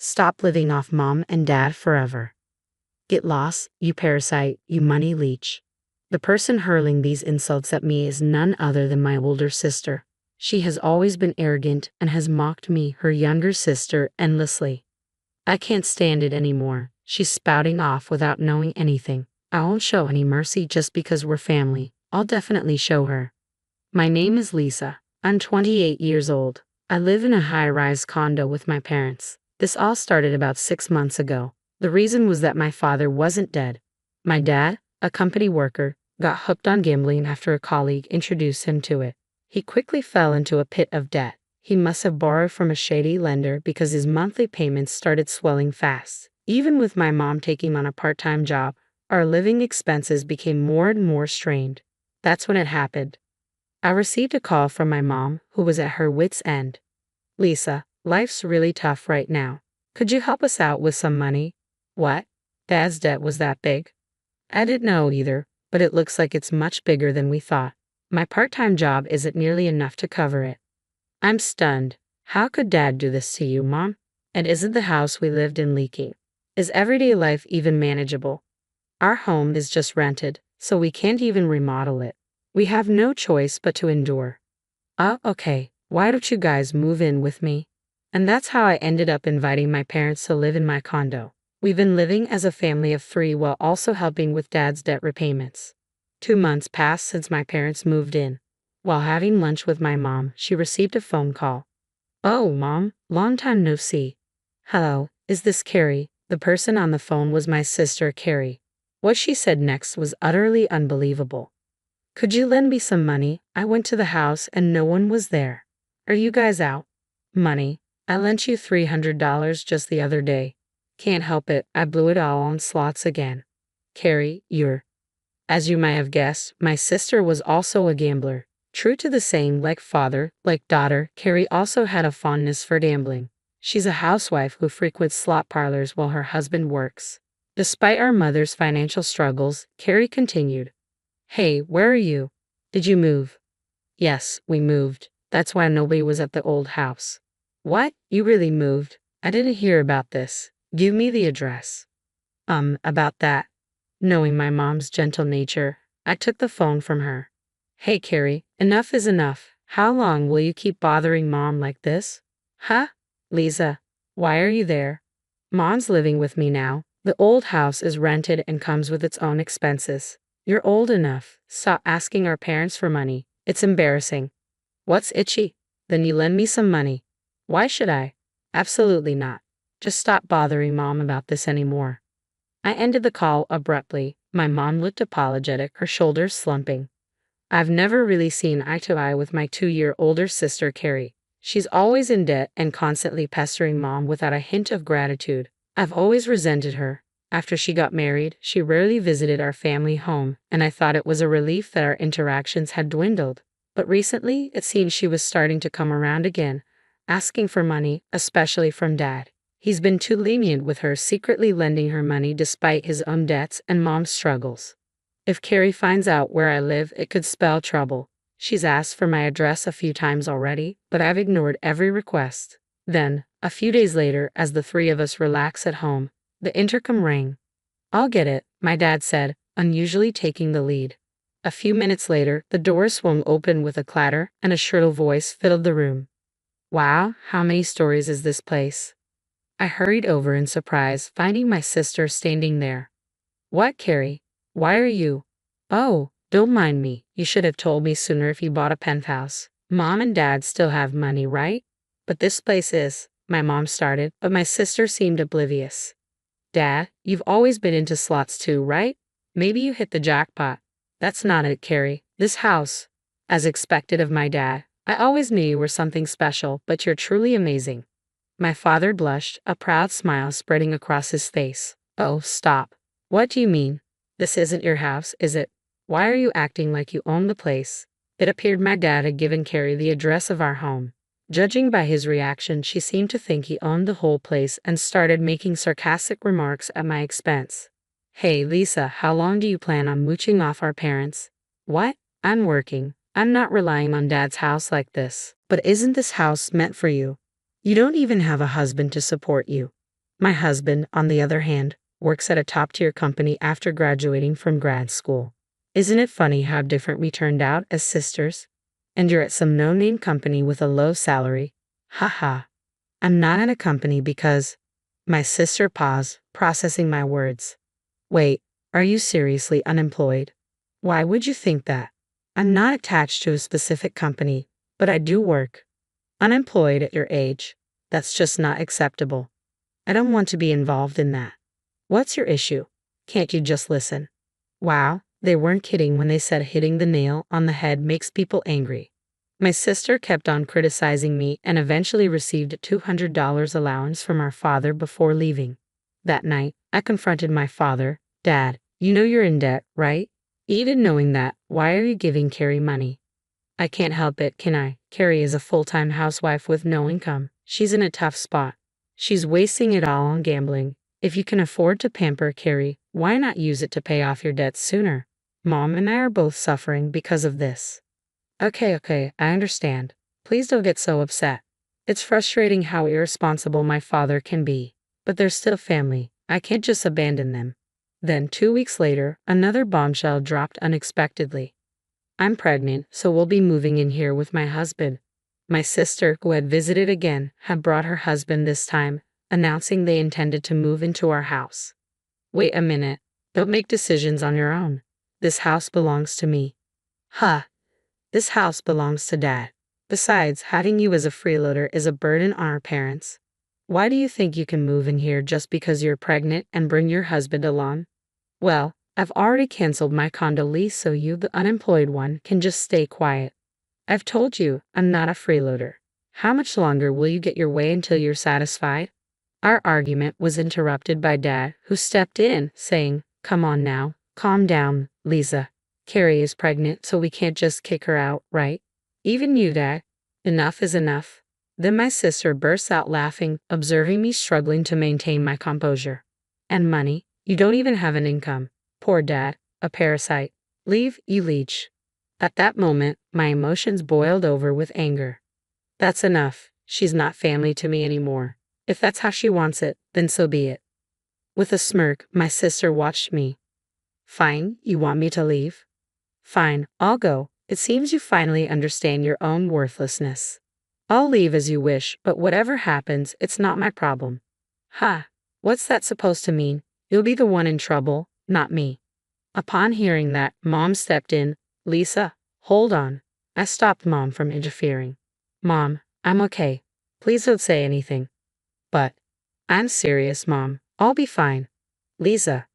Stop living off mom and dad forever. Get lost, you parasite, you money leech. The person hurling these insults at me is none other than my older sister. She has always been arrogant and has mocked me, her younger sister, endlessly. I can't stand it anymore. She's spouting off without knowing anything. I won't show any mercy just because we're family. I'll definitely show her. My name is Lisa. I'm 28 years old. I live in a high-rise condo with my parents. This all started about 6 months ago. The reason was that my father wasn't dead. My dad, a company worker, got hooked on gambling after a colleague introduced him to it. He quickly fell into a pit of debt. He must have borrowed from a shady lender because his monthly payments started swelling fast. Even with my mom taking on a part-time job, our living expenses became more and more strained. That's when it happened. I received a call from my mom, who was at her wit's end. "Lisa, life's really tough right now. Could you help us out with some money?" "What? Dad's debt was that big?" I didn't know either, but it looks like it's much bigger than we thought. My part-time job isn't nearly enough to cover it. I'm stunned. How could Dad do this to you, Mom? And isn't the house we lived in leaking? Is everyday life even manageable? Our home is just rented, so we can't even remodel it. We have no choice but to endure. "Oh, okay. Why don't you guys move in with me?" And that's how I ended up inviting my parents to live in my condo. We've been living as a family of 3 while also helping with Dad's debt repayments. 2 months passed since my parents moved in. While having lunch with my mom, she received a phone call. "Oh, Mom, long time no see." "Hello, is this Carrie?" The person on the phone was my sister, Carrie. What she said next was utterly unbelievable. "Could you lend me some money? I went to the house and no one was there." "Are you guys out?" "Money? I lent you $300 just the other day. Can't help it, I blew it all on slots again." "Carrie, you're..." As you might have guessed, my sister was also a gambler. True to the saying, like father, like daughter, Carrie also had a fondness for gambling. She's a housewife who frequents slot parlors while her husband works. Despite our mother's financial struggles, Carrie continued. "Hey, where are you? Did you move?" "Yes, we moved. That's why nobody was at the old house." "What? You really moved? I didn't hear about this. Give me the address." About that." Knowing my mom's gentle nature, I took the phone from her. "Hey, Carrie, enough is enough. How long will you keep bothering Mom like this?" "Huh? Lisa, why are you there?" "Mom's living with me now. The old house is rented and comes with its own expenses. You're old enough. Stop asking our parents for money. It's embarrassing." "What's itchy? Then you lend me some money." "Why should I?" "Absolutely not. Just stop bothering Mom about this anymore." I ended the call abruptly. My mom looked apologetic, her shoulders slumping. I've never really seen eye to eye with my 2-year older sister, Carrie. She's always in debt and constantly pestering Mom without a hint of gratitude. I've always resented her. After she got married, she rarely visited our family home, and I thought it was a relief that our interactions had dwindled. But recently, it seemed she was starting to come around again, asking for money, especially from Dad. He's been too lenient with her, secretly lending her money despite his own debts and Mom's struggles. If Carrie finds out where I live, it could spell trouble. She's asked for my address a few times already, but I've ignored every request. Then, a few days later, as the 3 of us relax at home, the intercom rang. "I'll get it," my dad said, unusually taking the lead. A few minutes later, the door swung open with a clatter, and a shrill voice filled the room. "Wow, how many stories is this place?" I hurried over in surprise, finding my sister standing there. "What, Carrie? Why are you?" "Oh, don't mind me. You should have told me sooner if you bought a penthouse. Mom and Dad still have money, right?" "But this place is..." my mom started, but my sister seemed oblivious. "Dad, you've always been into slots too, right? Maybe you hit the jackpot." "That's not it, Carrie. This house..." As expected of my dad, "I always knew you were something special, but you're truly amazing." My father blushed, a proud smile spreading across his face. "Oh, stop. What do you mean? This isn't your house, is it? Why are you acting like you own the place?" It appeared my dad had given Carrie the address of our home. Judging by his reaction, she seemed to think he owned the whole place and started making sarcastic remarks at my expense. "Hey, Lisa, how long do you plan on mooching off our parents?" "What? I'm working. I'm not relying on Dad's house like this." "But isn't this house meant for you? You don't even have a husband to support you." My husband, on the other hand, works at a top-tier company after graduating from grad school. Isn't it funny how different we turned out as sisters? And you're at some no-name company with a low salary. Haha. I'm not at a company because... My sister paused, processing my words. Wait, are you seriously unemployed? Why would you think that? I'm not attached to a specific company, but I do work. Unemployed at your age? That's just not acceptable. I don't want to be involved in that. What's your issue? Can't you just listen? Wow, they weren't kidding when they said hitting the nail on the head makes people angry. My sister kept on criticizing me and eventually received a $200 allowance from our father before leaving. That night, I confronted my father. Dad, you know you're in debt, right? Even knowing that, why are you giving Carrie money? I can't help it, can I? Carrie is a full-time housewife with no income. She's in a tough spot. She's wasting it all on gambling. If you can afford to pamper Carrie, why not use it to pay off your debts sooner? Mom and I are both suffering because of this. Okay, I understand. Please don't get so upset. It's frustrating how irresponsible my father can be. But they're still family. I can't just abandon them. Then 2 weeks later, another bombshell dropped unexpectedly. I'm pregnant, so we'll be moving in here with my husband. My sister, who had visited again, had brought her husband this time, announcing they intended to move into our house. Wait a minute. Don't make decisions on your own. This house belongs to me. Huh. This house belongs to Dad. Besides, having you as a freeloader is a burden on our parents. Why do you think you can move in here just because you're pregnant and bring your husband along? Well, I've already canceled my condo lease, so you, the unemployed one, can just stay quiet. I've told you, I'm not a freeloader. How much longer will you get your way until you're satisfied? Our argument was interrupted by Dad, who stepped in, saying, Come on now, calm down, Lisa. Carrie is pregnant, so we can't just kick her out, right? Even you, Dad. Enough is enough. Then my sister bursts out laughing, observing me struggling to maintain my composure. And money? You don't even have an income. Poor Dad, a parasite. Leave, you leech. At that moment, my emotions boiled over with anger. That's enough. She's not family to me anymore. If that's how she wants it, then so be it. With a smirk, my sister watched me. Fine, you want me to leave? Fine, I'll go. It seems you finally understand your own worthlessness. I'll leave as you wish, but whatever happens, it's not my problem. Ha! What's that supposed to mean? You'll be the one in trouble, not me. Upon hearing that, Mom stepped in. Lisa, hold on. I stopped Mom from interfering. Mom, I'm okay. Please don't say anything. But, I'm serious, Mom. I'll be fine. Lisa.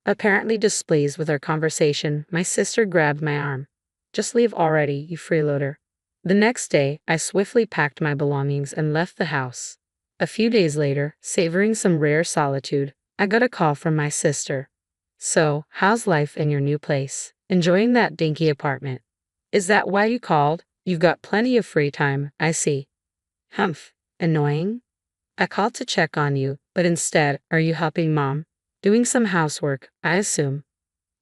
Apparently displeased with our conversation, my sister grabbed my arm. Just leave already, you freeloader. The next day, I swiftly packed my belongings and left the house. A few days later, savoring some rare solitude, I got a call from my sister. So, how's life in your new place? Enjoying that dinky apartment? Is that why you called? You've got plenty of free time, I see. Humph. Annoying? I called to check on you, but instead, are you helping Mom? Doing some housework, I assume.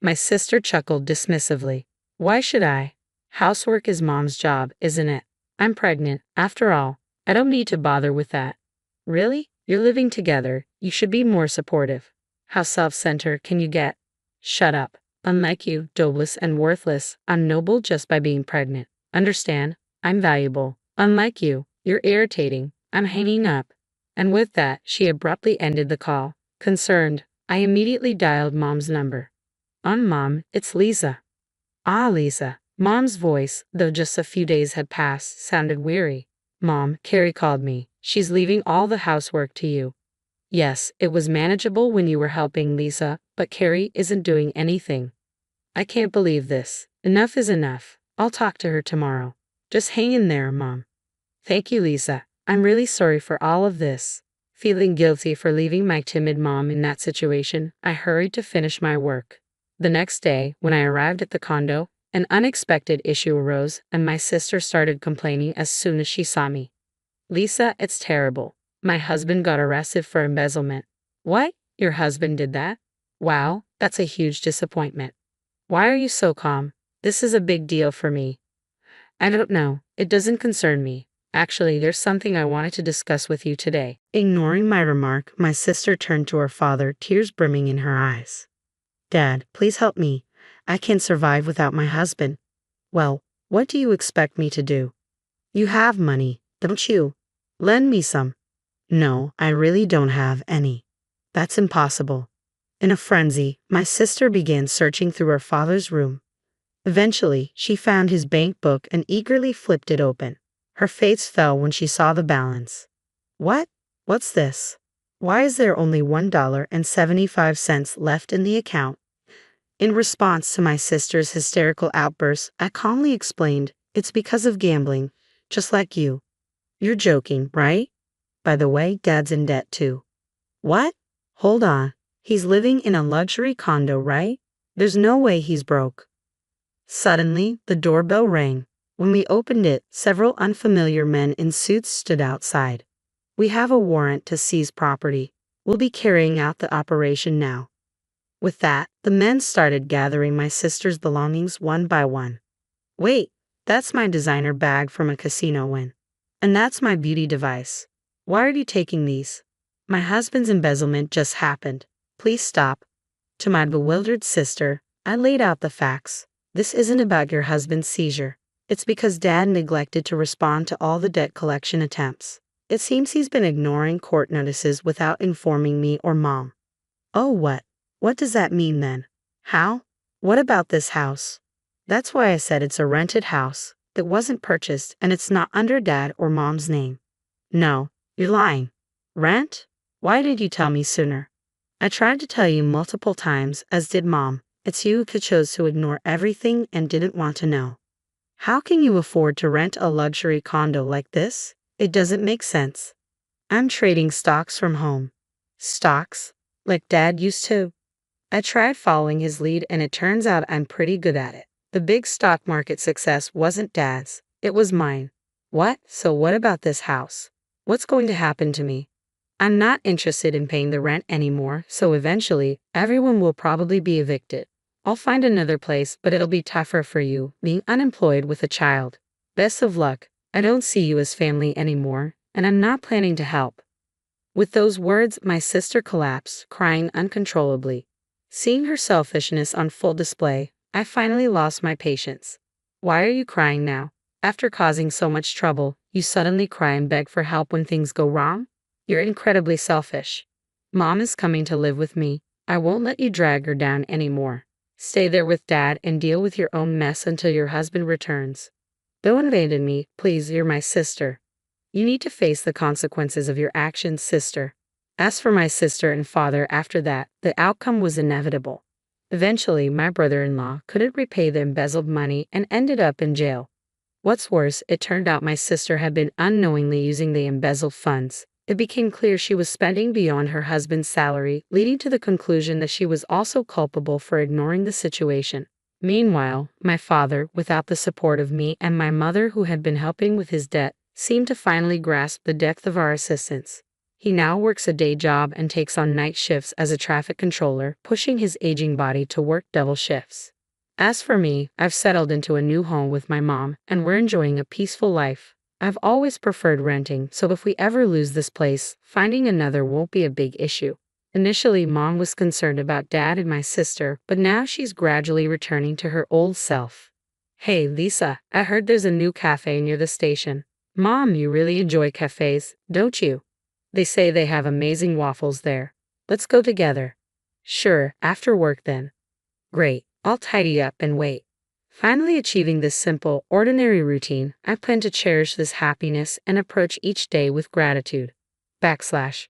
My sister chuckled dismissively. Why should I? Housework is Mom's job, isn't it? I'm pregnant, after all. I don't need to bother with that. Really? You're living together. You should be more supportive. How self-centered can you get? Shut up. Unlike you, jobless and worthless, I'm noble just by being pregnant. Understand? I'm valuable. Unlike you, you're irritating. I'm hanging up. And with that, she abruptly ended the call. Concerned, I immediately dialed Mom's number. Mom, it's Lisa. Ah, Lisa. Mom's voice, though just a few days had passed, sounded weary. Mom, Carrie called me. She's leaving all the housework to you. Yes, it was manageable when you were helping Lisa, but Carrie isn't doing anything. I can't believe this. Enough is enough. I'll talk to her tomorrow. Just hang in there, Mom. Thank you, Lisa. I'm really sorry for all of this. Feeling guilty for leaving my timid mom in that situation, I hurried to finish my work. The next day, when I arrived at the condo, an unexpected issue arose, and my sister started complaining as soon as she saw me. Lisa, it's terrible. My husband got arrested for embezzlement. What? Your husband did that? Wow, that's a huge disappointment. Why are you so calm? This is a big deal for me. I don't know. It doesn't concern me. Actually, there's something I wanted to discuss with you today. Ignoring my remark, my sister turned to her father, tears brimming in her eyes. Dad, please help me. I can't survive without my husband. Well, what do you expect me to do? You have money, don't you? Lend me some. No, I really don't have any. That's impossible. In a frenzy, my sister began searching through her father's room. Eventually, she found his bank book and eagerly flipped it open. Her face fell when she saw the balance. What? What's this? Why is there only $1.75 left in the account? In response to my sister's hysterical outburst, I calmly explained, it's because of gambling, just like you. You're joking, right? By the way, Dad's in debt too. What? Hold on. He's living in a luxury condo, right? There's no way he's broke. Suddenly, the doorbell rang. When we opened it, several unfamiliar men in suits stood outside. We have a warrant to seize property. We'll be carrying out the operation now. With that, the men started gathering my sister's belongings one by one. Wait, that's my designer bag from a casino win. And that's my beauty device. Why are you taking these? My husband's embezzlement just happened. Please stop. To my bewildered sister, I laid out the facts. This isn't about your husband's seizure. It's because Dad neglected to respond to all the debt collection attempts. It seems he's been ignoring court notices without informing me or Mom. Oh, what? What does that mean then? How? What about this house? That's why I said it's a rented house. It wasn't purchased and it's not under Dad or Mom's name. No, you're lying. Rent? Why did you tell me sooner? I tried to tell you multiple times, as did Mom. It's you who chose to ignore everything and didn't want to know. How can you afford to rent a luxury condo like this? It doesn't make sense. I'm trading stocks from home. Stocks? Like Dad used to? I tried following his lead and it turns out I'm pretty good at it. The big stock market success wasn't Dad's, it was mine. What? So what about this house? What's going to happen to me? I'm not interested in paying the rent anymore, so eventually, everyone will probably be evicted. I'll find another place, but it'll be tougher for you, being unemployed with a child. Best of luck. I don't see you as family anymore, and I'm not planning to help. With those words, my sister collapsed, crying uncontrollably. Seeing her selfishness on full display, I finally lost my patience. Why are you crying now? After causing so much trouble, you suddenly cry and beg for help when things go wrong? You're incredibly selfish. Mom is coming to live with me. I won't let you drag her down anymore. Stay there with Dad and deal with your own mess until your husband returns. Don't abandon me, please, you're my sister. You need to face the consequences of your actions, sister. As for my sister and father after that, the outcome was inevitable. Eventually, my brother-in-law couldn't repay the embezzled money and ended up in jail. What's worse, it turned out my sister had been unknowingly using the embezzled funds. It became clear she was spending beyond her husband's salary, leading to the conclusion that she was also culpable for ignoring the situation. Meanwhile, my father, without the support of me and my mother who had been helping with his debt, seemed to finally grasp the depth of our assistance. He now works a day job and takes on night shifts as a traffic controller, pushing his aging body to work double shifts. As for me, I've settled into a new home with my mom, and we're enjoying a peaceful life. I've always preferred renting, so if we ever lose this place, finding another won't be a big issue. Initially, Mom was concerned about Dad and my sister, but now she's gradually returning to her old self. Hey, Lisa, I heard there's a new cafe near the station. Mom, you really enjoy cafes, don't you? They say they have amazing waffles there. Let's go together. Sure, after work then. Great, I'll tidy up and wait. Finally achieving this simple, ordinary routine, I plan to cherish this happiness and approach each day with gratitude. /